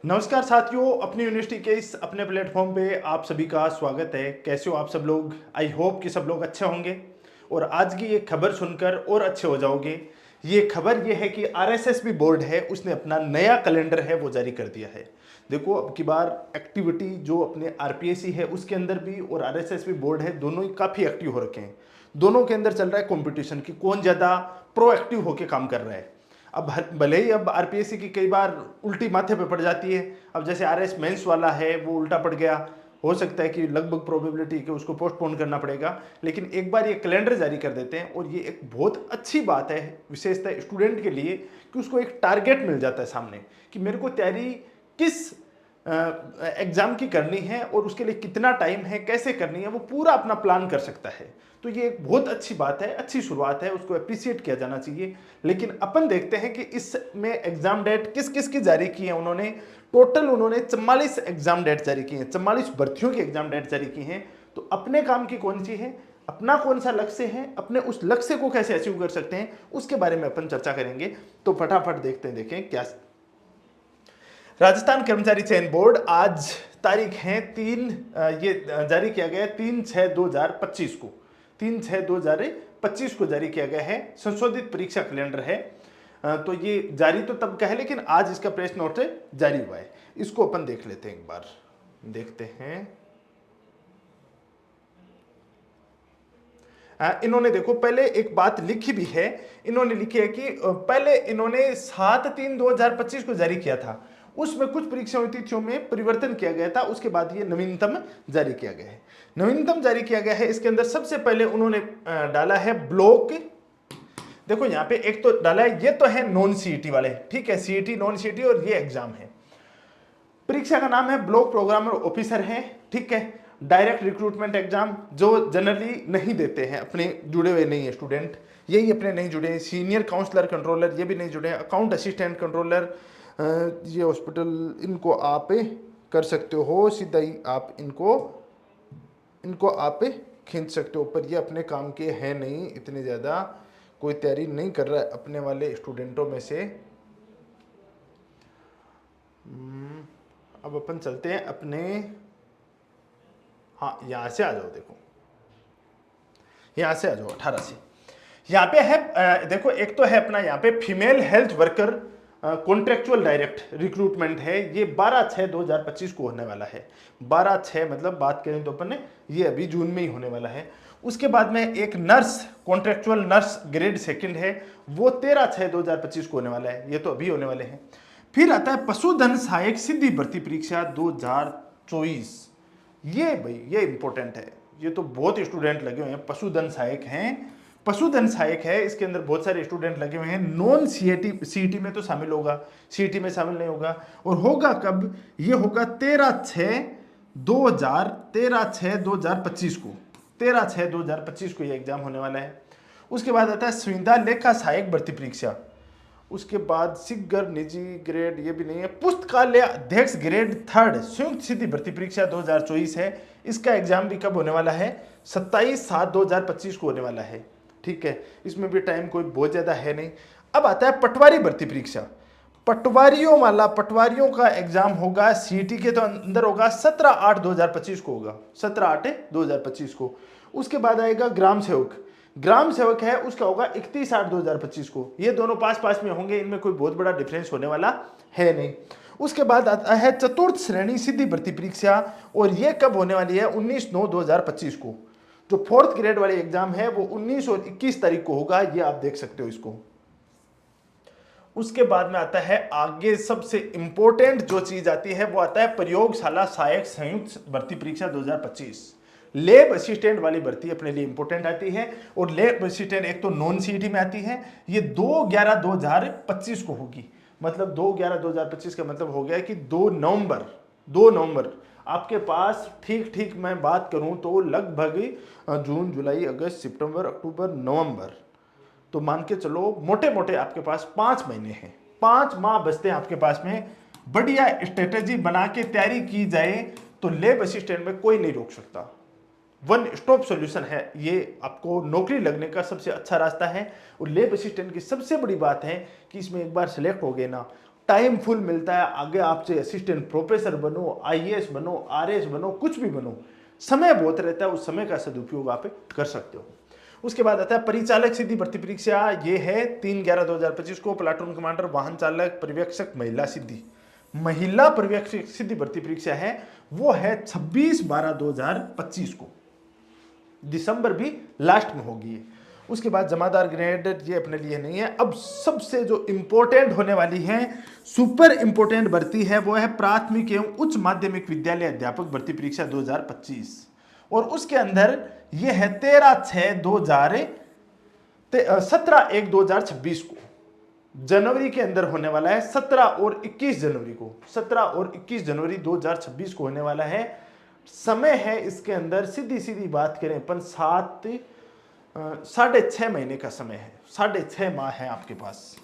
नमस्कार साथियों, अपनी यूनिवर्सिटी के इस अपने प्लेटफॉर्म पे आप सभी का स्वागत है। कैसे हो आप सब लोग? आई होप कि सब लोग अच्छे होंगे और आज की ये खबर सुनकर और अच्छे हो जाओगे। ये खबर ये है कि आरएसएस भी बोर्ड है, उसने अपना नया कैलेंडर है वो जारी कर दिया है। देखो, अब की बार एक्टिविटी जो अपने आरपीएससी है उसके अंदर भी और आरएसएस भी बोर्ड है, दोनों ही काफ़ी एक्टिव हो रखे हैं। दोनों के अंदर चल रहा है कॉम्पिटिशन कि कौन ज़्यादा प्रोएक्टिव होकर काम कर रहा है। अब भले ही अब आरपीएससी की कई बार उल्टी माथे पे पड़ जाती है। अब जैसे आरएस मेंस वाला है वो उल्टा पड़ गया, हो सकता है कि लगभग प्रोबेबिलिटी कि उसको पोस्टपोन करना पड़ेगा, लेकिन एक बार ये कैलेंडर जारी कर देते हैं और ये एक बहुत अच्छी बात है, विशेषतः स्टूडेंट के लिए, कि उसको एक टारगेट मिल जाता है सामने कि मेरे को तैयारी किस एग्जाम की करनी है और उसके लिए कितना टाइम है, कैसे करनी है, वो पूरा अपना प्लान कर सकता है। तो ये एक बहुत अच्छी बात है, अच्छी शुरुआत है, उसको अप्रिशिएट किया जाना चाहिए। लेकिन अपन देखते हैं कि इसमें एग्जाम डेट किस किस की जारी की है उन्होंने। टोटल उन्होंने 44 एग्जाम डेट जारी की हैं, 44 भर्तियों की एग्जाम डेट जारी की हैं। तो अपने काम की कौन सी है, अपना कौन सा लक्ष्य है, अपने उस लक्ष्य को कैसे अचीव कर सकते हैं, उसके बारे में अपन चर्चा करेंगे। तो फटाफट देखते हैं, देखें क्या राजस्थान कर्मचारी चयन बोर्ड आज तारीख है 3, ये जारी किया गया है 3/6/2025 को। 3/6/2025 को जारी किया गया है, संशोधित परीक्षा कैलेंडर है। तो ये जारी तो तब का है, लेकिन आज इसका प्रेस नोट से जारी हुआ है। इसको अपन देख लेते हैं, एक बार देखते हैं। इन्होंने देखो पहले एक बात लिखी भी है। इन्होंने लिखी है कि पहले इन्होंने 7/3/2025 को जारी किया था, उसमें कुछ परीक्षाओं तिथियों में परिवर्तन किया गया था, उसके बाद ये नवीनतम जारी किया गया है। नवीनतम जारी किया गया है, इसके अंदर सबसे पहले उन्होंने डाला है ब्लॉक। देखो यहाँ पे एक तो डाला है, ये तो है नॉन सीईटी वाले, ठीक है, सीईटी नॉन सीईटी और ये एग्जाम है। परीक्षा का नाम है ब्लॉक प्रोग्रामर ऑफिसर है, ठीक है। डायरेक्ट रिक्रूटमेंट एग्जाम, जो जनरली नहीं देते हैं, अपने जुड़े हुए नहीं है स्टूडेंट, यही अपने नहीं जुड़े हैं। सीनियर काउंसलर कंट्रोलर ये भी नहीं जुड़े हैं। अकाउंट असिस्टेंट कंट्रोलर, ये हॉस्पिटल, इनको आप कर सकते हो, सीधा ही आप इनको आप खींच सकते हो, पर ये अपने काम के हैं नहीं, इतने ज़्यादा कोई तैयारी नहीं कर रहा है अपने वाले स्टूडेंटों में से। अब अपन चलते हैं अपने, हाँ यहाँ से आ जाओ, देखो यहाँ से आ जाओ 18 से। यहाँ पे है देखो, एक तो है अपना यहाँ पे female health worker contractual direct recruitment है, ये 12/6/2025 को होने वाला है। 12/6 मतलब बात करें तो अपन ने ये अभी जून में ही होने वाला है। उसके बाद में एक nurse, contractual nurse grade second है, वो 13/6/2025 को होने वाला है, ये तो अभी होने वाले हैं। फिर आता है पशुधन सहायक सिद्धि भर्ती परीक्षा 2024। ये भाई ये इंपॉर्टेंट है, ये तो बहुत स्टूडेंट लगे हुए हैं, पशुधन सहायक हैं, पशुधन सहायक है, इसके अंदर बहुत सारे स्टूडेंट लगे हुए हैं। नॉन सीईटी, सीईटी में तो शामिल होगा, सीईटी में शामिल नहीं होगा। और होगा कब? ये होगा 13/6/2025 को, 13/6/2025 को ये एग्जाम होने वाला है। उसके बाद आता है संविदा लेखा सहायक भर्ती परीक्षा। उसके बाद सिगर निजी ग्रेड, ये भी नहीं है। पुस्तकालय अध्यक्ष ग्रेड 3 संयुक्त सिद्धि भर्ती परीक्षा 2024 है, इसका एग्जाम भी कब होने वाला है? 27/7/2025 को होने वाला है, ठीक है। इसमें भी टाइम कोई बहुत ज्यादा है नहीं। अब आता है पटवारी भर्ती परीक्षा, पटवारियों वाला, पटवारियों का एग्जाम होगा सीईटी के तो अंदर होगा 17/8/2025 को होगा, 17/8/2025 को। उसके बाद आएगा ग्राम सेवक, ग्राम सेवक है उसका होगा 31/8/2025 को। ये दोनों पास पास में होंगे, इनमें कोई बहुत बड़ा डिफरेंस होने वाला है नहीं। उसके बाद आता है चतुर्थ श्रेणी सिद्धि भर्ती परीक्षा, और ये कब होने वाली है? 19/9/2025 को। जो 4th ग्रेड वाली एग्जाम है वो 19 और 21 तारीख को होगा, ये आप देख सकते हो इसको। उसके बाद में आता है आगे सबसे इंपॉर्टेंट जो चीज आती है वो आता है प्रयोगशाला सहायक संयुक्त भर्ती परीक्षा 2025। लैब असिस्टेंट वाली भर्ती अपने लिए इंपॉर्टेंट आती है, और लैब असिस्टेंट एक तो नॉन सीईटी में आती है, ये 2/11/2025 को होगी। मतलब 2/11/2025 का मतलब हो गया कि 2 नवंबर आपके पास, ठीक ठीक मैं बात करूं तो लगभग जून जुलाई अगस्त सितंबर अक्टूबर नवंबर, तो मान के चलो मोटे मोटे आपके पास 5 महीने हैं, 5 माह बचते हैं आपके पास में। बढ़िया स्ट्रेटेजी बना के तैयारी की जाए तो लैब असिस्टेंट में कोई नहीं रोक सकता। वन स्टॉप सॉल्यूशन है ये, आपको नौकरी लगने का सबसे अच्छा रास्ता है। और लैब असिस्टेंट की सबसे बड़ी बात है कि इसमें एक बार सिलेक्ट हो गए ना, टाइम फुल मिलता है, आगे आपसे असिस्टेंट प्रोफेसर बनो, आईएएस बनो, आरएएस बनो, कुछ भी बनो, समय बहुत रहता है, उस समय का सदुपयोग आप कर सकते हो। उसके बाद आता है परिचालक सीधी भर्ती परीक्षा, ये है 3/11/2025 को। प्लाटून कमांडर, वाहन चालक, पर्यवेक्षक महिला सीधी, महिला पर्यवेक्षक सीधी भर्ती परीक्षा है, वो है 26/12/2025 को, दिसंबर भी लास्ट में होगी। उसके बाद जमादार ग्रेड, ये अपने लिए नहीं है। अब सबसे जो इंपॉर्टेंट होने वाली है, सुपर इंपॉर्टेंट भर्ती है, वो है प्राथमिक एवं उच्च माध्यमिक विद्यालय अध्यापक भर्ती परीक्षा 2025, और उसके अंदर ये है 17/1/2026 को, जनवरी के अंदर होने वाला है। 17 और 21 जनवरी को, 17 और 21 जनवरी 2026 को होने वाला है। समय है इसके अंदर, सीधी सीधी बात करें अपन, 6.5 महीने का समय है, 6.5 माह है आपके पास।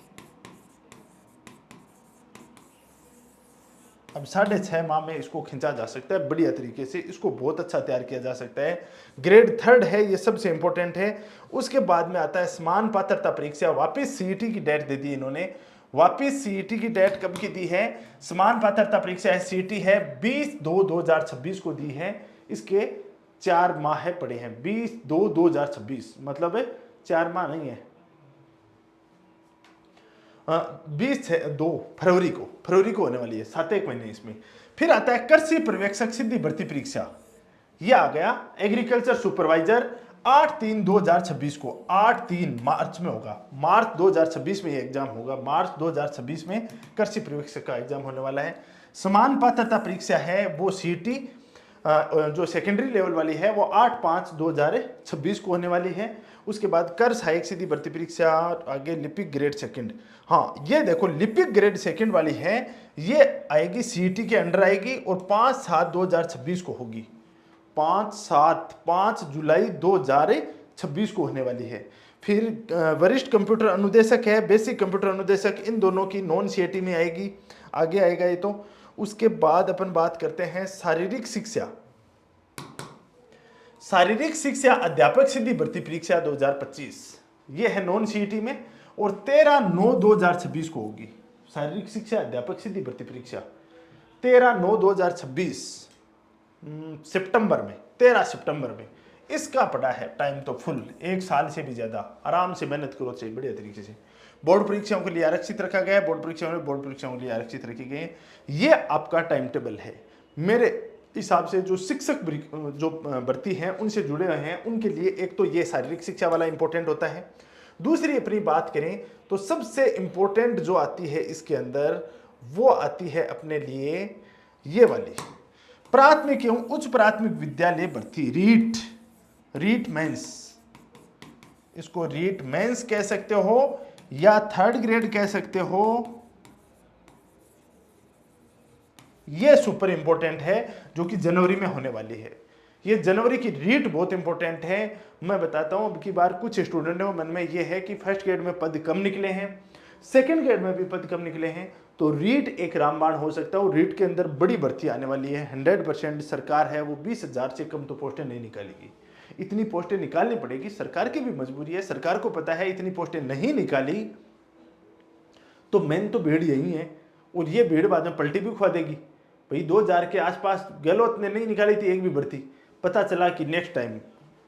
अब 6.5 माह में इसको खींचा जा सकता है बढ़िया तरीके से, इसको बहुत अच्छा तैयार किया जा सकता है। ग्रेड 3 है, ये सबसे इंपॉर्टेंट है। उसके बाद में आता है समान पात्रता परीक्षा, वापिस सीईटी की डेट दे दी इन्होंने, वापिस सीईटी की डेट कब की दी है? समान पात्रता परीक्षा है, सीईटी है 20/2/2026 को दी है। इसके 4 माह पड़े हैं, 20/2/2026, मतलब 4 माह नहीं है, 22 फरवरी को होने वाली है, 7 महीने इसमें। फिर आता है कृषि पर्यवेक्षक सीधी भर्ती परीक्षा, ये आ गया। एग्रीकल्चर सुपरवाइजर 8/3/2026 को, 8/3 मार्च में होगा, मार्च 2026 में ये एग्जाम होगा, मार्च 2026 में कृषि पर्यवेक्षक का एग्जाम होने वाला है। समान पात्रता परीक्षा है वो सीईटी जो सेकेंडरी लेवल वाली है वो 8/5/2026 को होने वाली है। उसके बाद कर सहायक सीधी भर्ती परीक्षा, आगे लिपिक ग्रेड सेकंड। हाँ, ये देखो लिपिक ग्रेड सेकंड वाली है, ये आएगी सीईटी के अंडर आएगी और 5/7/2026 को होगी, 5 जुलाई 2026 को होने वाली है। फिर वरिष्ठ कंप्यूटर अनुदेशक है, बेसिक कंप्यूटर अनुदेशक, इन दोनों की नॉन सीईटी में आएगी, आगे आएगा ये तो। उसके बाद अपन बात करते हैं शारीरिक शिक्षा, शारीरिक शिक्षा अध्यापक सीधी भर्ती परीक्षा 2025, ये है नॉन सीईटी में, और 13/9/2026 को होगी शारीरिक शिक्षा अध्यापक सीधी भर्ती परीक्षा, 13/9/2026 सितंबर में, 13 सितंबर में। इसका पड़ा है टाइम तो फुल, 1 साल से भी ज्यादा, आराम से मेहनत करो चाहिए बढ़िया तरीके से। बोर्ड परीक्षाओं के लिए आरक्षित रखा गया है, बोर्ड परीक्षाओं के लिए आरक्षित रखी गई है। ये आपका टाइम टेबल है। मेरे हिसाब से जो शिक्षक जो भर्ती हैं उनसे जुड़े हुए हैं उनके लिए एक तो ये शारीरिक शिक्षा वाला इंपॉर्टेंट होता है। दूसरी अपनी बात करें तो सबसे इंपॉर्टेंट जो आती है इसके अंदर, वो आती है अपने लिए ये वाली प्राथमिक एवं उच्च प्राथमिक विद्यालय भर्ती, रीट मेंस। इसको रीट मेंस कह सकते हो या 3rd ग्रेड कह सकते हो। ये सुपर इंपॉर्टेंट है जो कि जनवरी में होने वाली है। ये जनवरी की रीट बहुत इंपॉर्टेंट है। मैं बताता हूं, अब की बार कुछ स्टूडेंटों मन में ये है कि 1st ग्रेड में पद कम निकले हैं, 2nd ग्रेड में भी पद कम निकले हैं, तो रीट एक रामबाण हो सकता है। और रीट के अंदर बड़ी भर्ती आने वाली है, 100% सरकार है वो 20,000 से कम तो पोस्टें नहीं निकालेगी, इतनी पोस्टें निकालनी पड़ेगी। सरकार की भी मजबूरी है, सरकार को पता है इतनी पोस्टें नहीं निकाली तो मेन तो भीड़ यही है, और ये भीड़ बाद में पलटी भी खुआ देगी। भाई 2000 के आसपास गहलोत ने नहीं निकाली थी एक भी भर्ती, पता चला कि नेक्स्ट टाइम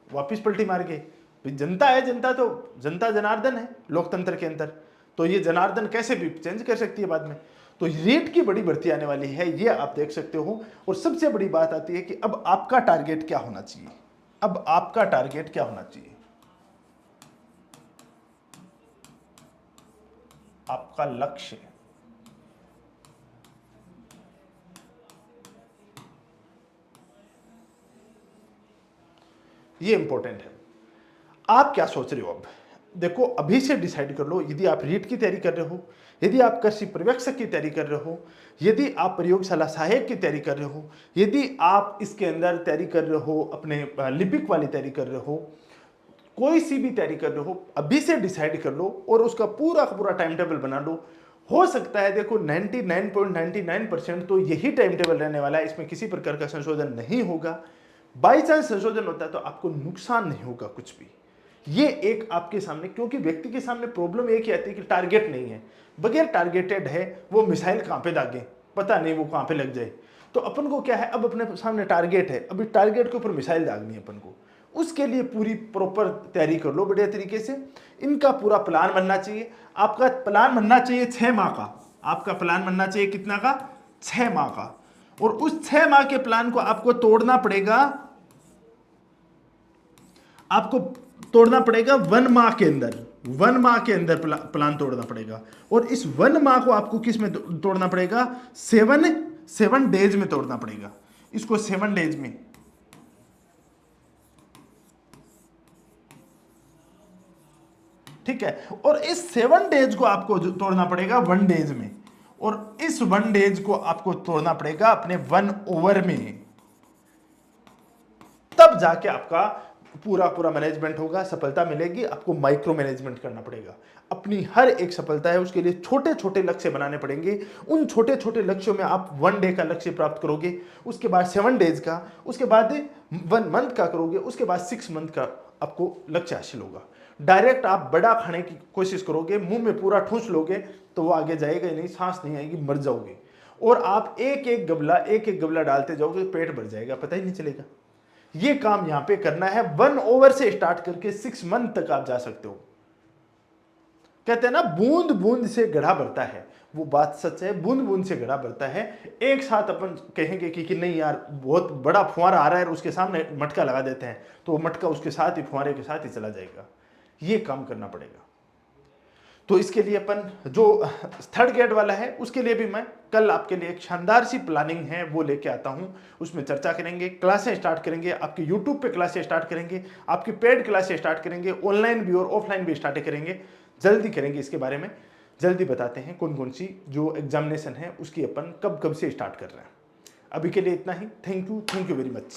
वापस पलटी मार गए। भाई जनता है, जनता तो जनता जनार्दन है लोकतंत्र के अंदर, तो ये जनार्दन कैसे भी चेंज कर सकती है बाद में। तो रीट की बड़ी भर्ती आने वाली है, ये आप देख सकते हो। और सबसे बड़ी बात आती है कि अब आपका टारगेट क्या होना चाहिए, अब आपका टारगेट क्या होना चाहिए, आपका लक्ष्य। ये इंपॉर्टेंट है। आप क्या सोच रहे हो? अब देखो, अभी से डिसाइड कर लो। यदि आप रीट की तैयारी कर रहे हो, यदि आप कृषि पर्यवेक्षक की तैयारी कर रहे हो, यदि आप प्रयोगशाला सहायक की तैयारी कर रहे हो, यदि आप इसके अंदर तैयारी कर रहे हो, अपने लिपिक वाली तैयारी कर रहे हो, कोई सी भी तैयारी कर रहे हो, अभी से डिसाइड कर लो और उसका पूरा का पूरा टाइम टेबल बना लो। हो सकता है, देखो 99.99% तो यही टाइम टेबल रहने वाला है, इसमें किसी प्रकार का संशोधन नहीं होगा। बाई चांस संशोधन होता है तो आपको नुकसान नहीं होगा कुछ भी। ये एक आपके सामने, क्योंकि व्यक्ति के सामने प्रॉब्लम एक ही आती है कि टारगेट नहीं है। बगैर टारगेटेड है, वो मिसाइल कहाँ पे दागे पता नहीं, वो कहाँ पे लग जाए। तो अपन को क्या है, अब अपने सामने टारगेट है, अभी टारगेट के ऊपर मिसाइल दागनी है अपन को, उसके लिए पूरी प्रॉपर तैयारी कर लो बढ़िया तरीके से। इनका पूरा प्लान बनना चाहिए। आपका प्लान बनना चाहिए 6 माह का, आपका प्लान बनना चाहिए कितना का, 6 माह का। और उस 6 माह के प्लान को आपको तोड़ना पड़ेगा, आपको तोड़ना पड़ेगा 1 माह के अंदर, 1 माह के अंदर प्लान तोड़ना पड़ेगा। और इस 1 माह को आपको किस में तोड़ना पड़ेगा, 7 डेज में तोड़ना पड़ेगा इसको, 7 डेज में। ठीक है, और इस 7 डेज को आपको तोड़ना पड़ेगा 1 डेज में, और इस 1 डेज को आपको तोड़ना पड़ेगा अपने 1 ओवर में। तब जाके आपका पूरा मैनेजमेंट होगा, सफलता मिलेगी। आपको माइक्रो मैनेजमेंट करना पड़ेगा। अपनी हर एक सफलता है उसके लिए छोटे छोटे लक्ष्य बनाने पड़ेंगे। उन छोटे छोटे लक्ष्यों में आप 1 डे का लक्ष्य प्राप्त करोगे, उसके बाद 7 डेज का, उसके बाद 1 मंथ का करोगे, उसके बाद 6 मंथ का आपको लक्ष्य हासिल होगा। डायरेक्ट आप बड़ा खाने की कोशिश करोगे, मुंह में पूरा ठूंस लोगे, तो वो आगे जाएगा ही नहीं, सांस नहीं आएगी, मर जाओगे। और आप एक एक गबला डालते जाओगे, पेट भर जाएगा, पता ही नहीं चलेगा। ये काम यहां पे करना है। 1 ओवर से स्टार्ट करके 6 मंथ तक आप जा सकते हो। कहते हैं ना, बूंद बूंद से घड़ा भरता है, वो बात सच है, बूंद बूंद से घड़ा भरता है। एक साथ अपन कहेंगे कि नहीं यार बहुत बड़ा फुहारा आ रहा है और उसके सामने मटका लगा देते हैं, तो वो मटका उसके साथ ही, फुहारे के साथ ही चला जाएगा। ये काम करना पड़ेगा। तो इसके लिए अपन जो 3rd गेट वाला है, उसके लिए भी मैं कल आपके लिए एक शानदार सी प्लानिंग है वो लेके आता हूं, उसमें चर्चा करेंगे, क्लासें स्टार्ट करेंगे, आपके यूट्यूब पे क्लासें स्टार्ट करेंगे, आपकी पेड क्लासें स्टार्ट करेंगे, ऑनलाइन भी और ऑफलाइन भी स्टार्ट करेंगे। जल्दी करेंगे इसके बारे में, जल्दी बताते हैं कौन कौन सी जो एग्जामिनेशन है उसकी अपन कब कब से स्टार्ट कर रहे हैं। अभी के लिए इतना ही। Thank you very much.